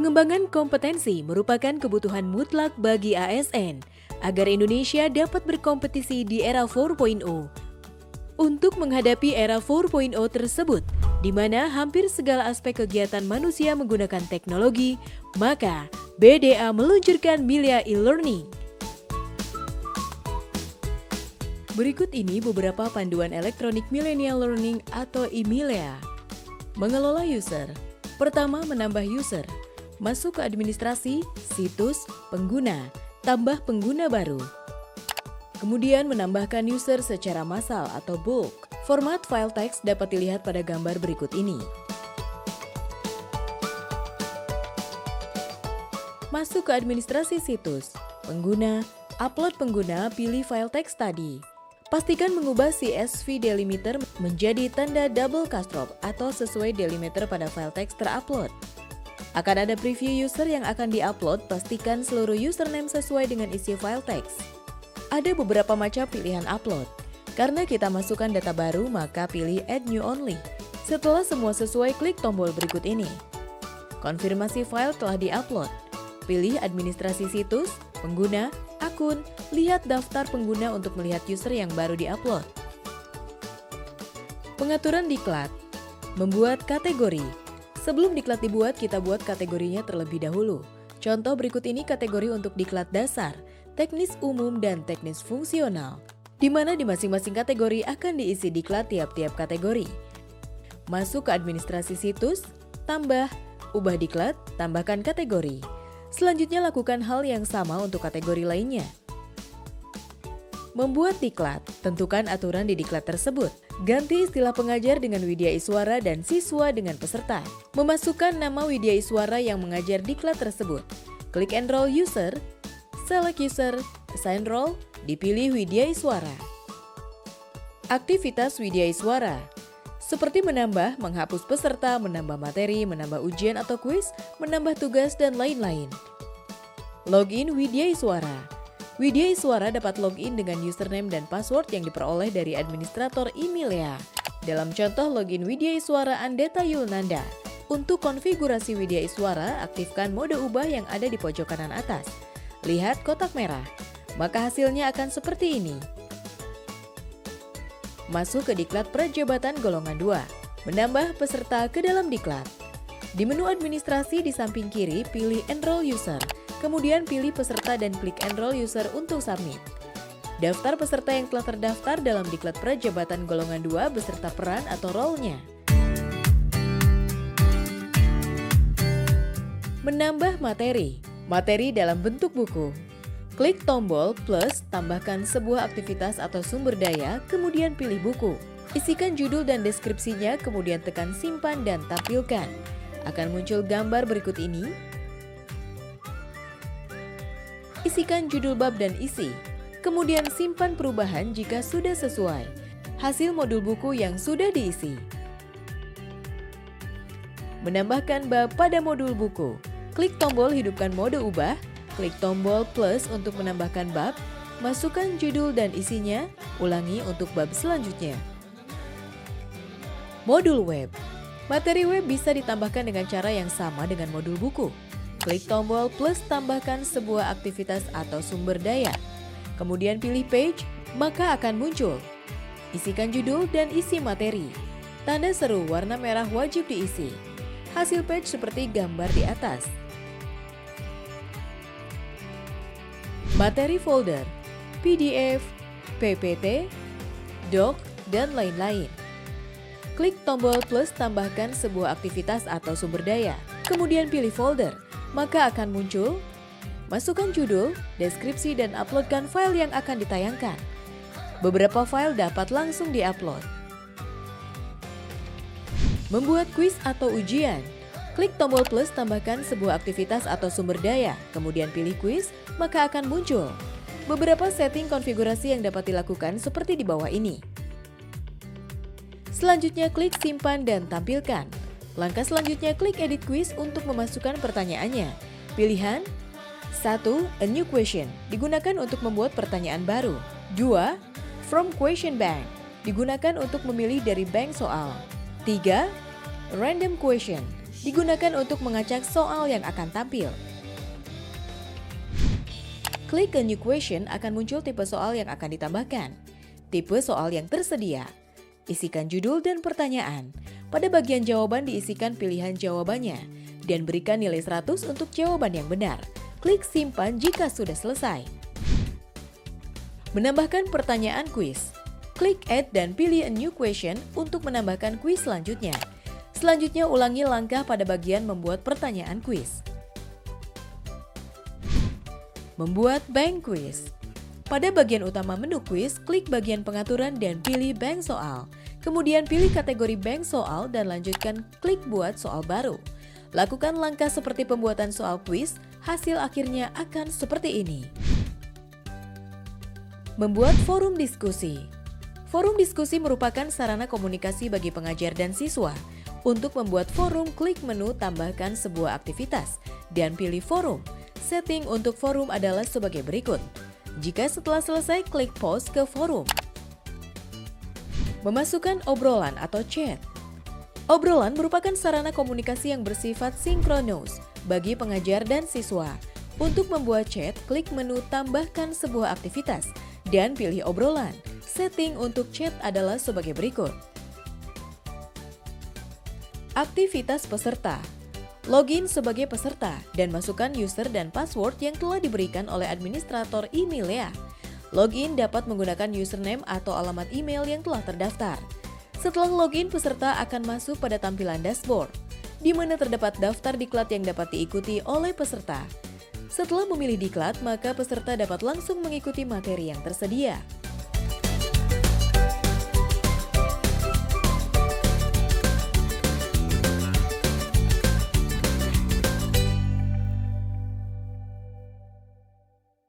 Pengembangan kompetensi merupakan kebutuhan mutlak bagi ASN agar Indonesia dapat berkompetisi di era 4.0. Untuk menghadapi era 4.0 tersebut, di mana hampir segala aspek kegiatan manusia menggunakan teknologi, maka BDA meluncurkan Milea e-learning. Berikut ini beberapa panduan elektronik Millennial Learning atau e-Milea. Mengelola user. Pertama, menambah user. Masuk ke administrasi, situs, pengguna, tambah pengguna baru. Kemudian menambahkan user secara massal atau bulk. Format file teks dapat dilihat pada gambar berikut ini. Masuk ke administrasi situs, pengguna, upload pengguna, pilih file teks tadi. Pastikan mengubah CSV delimiter menjadi tanda double caps drop atau sesuai delimiter pada file teks terupload. Akan ada preview user yang akan diupload, pastikan seluruh username sesuai dengan isi file teks. Ada beberapa macam pilihan upload. Karena kita masukkan data baru, maka pilih Add New Only. Setelah semua sesuai, klik tombol berikut ini. Konfirmasi file telah diupload. Pilih administrasi situs, pengguna, akun, lihat daftar pengguna untuk melihat user yang baru diupload. Pengaturan diklat. Membuat kategori. Sebelum diklat dibuat, kita buat kategorinya terlebih dahulu. Contoh berikut ini kategori untuk diklat dasar, teknis umum, dan teknis fungsional, di mana di masing-masing kategori akan diisi diklat tiap-tiap kategori. Masuk ke administrasi situs, tambah, ubah diklat, tambahkan kategori. Selanjutnya lakukan hal yang sama untuk kategori lainnya. Membuat diklat, tentukan aturan di diklat tersebut. Ganti istilah pengajar dengan Widya Iswara dan siswa dengan peserta. Memasukkan nama Widya Iswara yang mengajar diklat tersebut. Klik Enroll User, select User, Assign Role, dipilih Widya Iswara. Aktivitas Widya Iswara seperti menambah, menghapus peserta, menambah materi, menambah ujian atau kuis, menambah tugas, dan lain-lain. Login Widya Iswara. Widya Iswara dapat login dengan username dan password yang diperoleh dari administrator e-Milea. Dalam contoh login Widya Iswara Andeta Yulnanda. Untuk konfigurasi Widya Iswara, aktifkan mode ubah yang ada di pojok kanan atas. Lihat kotak merah, maka hasilnya akan seperti ini. Masuk ke diklat prajabatan golongan 2. Menambah peserta ke dalam diklat. Di menu administrasi di samping kiri, pilih Enroll User. Kemudian pilih peserta dan klik Enroll User untuk submit. Daftar peserta yang telah terdaftar dalam diklat prajabatan golongan 2 beserta peran atau role-nya. Menambah materi. Materi dalam bentuk buku. Klik tombol plus, tambahkan sebuah aktivitas atau sumber daya, kemudian pilih buku. Isikan judul dan deskripsinya, kemudian tekan simpan dan tampilkan. Akan muncul gambar berikut ini. Isikan judul bab dan isi, kemudian simpan perubahan jika sudah sesuai. Hasil modul buku yang sudah diisi. Menambahkan bab pada modul buku. Klik tombol hidupkan mode ubah, klik tombol plus untuk menambahkan bab, masukkan judul dan isinya, ulangi untuk bab selanjutnya. Modul web. Materi web bisa ditambahkan dengan cara yang sama dengan modul buku. Klik tombol plus tambahkan sebuah aktivitas atau sumber daya. Kemudian pilih page, maka akan muncul. Isikan judul dan isi materi. Tanda seru warna merah wajib diisi. Hasil page seperti gambar di atas. Materi folder, PDF, PPT, Doc, dan lain-lain. Klik tombol plus tambahkan sebuah aktivitas atau sumber daya. Kemudian pilih folder, maka akan muncul. Masukkan judul, deskripsi, dan uploadkan file yang akan ditayangkan. Beberapa file dapat langsung diupload. Membuat kuis atau ujian. Klik tombol plus tambahkan sebuah aktivitas atau sumber daya, kemudian pilih kuis, maka akan muncul. Beberapa setting konfigurasi yang dapat dilakukan seperti di bawah ini. Selanjutnya klik simpan dan tampilkan. Langkah selanjutnya klik edit quiz untuk memasukkan pertanyaannya. Pilihan 1. A new question, digunakan untuk membuat pertanyaan baru. 2. From question bank, digunakan untuk memilih dari bank soal. 3. Random question, digunakan untuk mengacak soal yang akan tampil. Klik a new question akan muncul tipe soal yang akan ditambahkan. Tipe soal yang tersedia. Isikan judul dan pertanyaan. Pada bagian jawaban diisikan pilihan jawabannya dan berikan nilai 100 untuk jawaban yang benar. Klik simpan jika sudah selesai. Menambahkan pertanyaan kuis. Klik add dan pilih a new question untuk menambahkan kuis selanjutnya. Selanjutnya ulangi langkah pada bagian membuat pertanyaan kuis. Membuat bank kuis. Pada bagian utama menu kuis, klik bagian pengaturan dan pilih bank soal. Kemudian pilih kategori bank soal dan lanjutkan klik buat soal baru. Lakukan langkah seperti pembuatan soal kuis, hasil akhirnya akan seperti ini. Membuat forum diskusi. Forum diskusi merupakan sarana komunikasi bagi pengajar dan siswa. Untuk membuat forum, klik menu tambahkan sebuah aktivitas dan pilih forum. Setting untuk forum adalah sebagai berikut. Jika setelah selesai, klik pause ke forum. Memasukkan obrolan atau chat. Obrolan merupakan sarana komunikasi yang bersifat sinkronus bagi pengajar dan siswa. Untuk membuat chat, klik menu tambahkan sebuah aktivitas dan pilih obrolan. Setting untuk chat adalah sebagai berikut. Aktivitas peserta. Login sebagai peserta dan masukkan user dan password yang telah diberikan oleh administrator email ya. Login dapat menggunakan username atau alamat email yang telah terdaftar. Setelah login, peserta akan masuk pada tampilan dashboard, di mana terdapat daftar diklat yang dapat diikuti oleh peserta. Setelah memilih diklat, maka peserta dapat langsung mengikuti materi yang tersedia.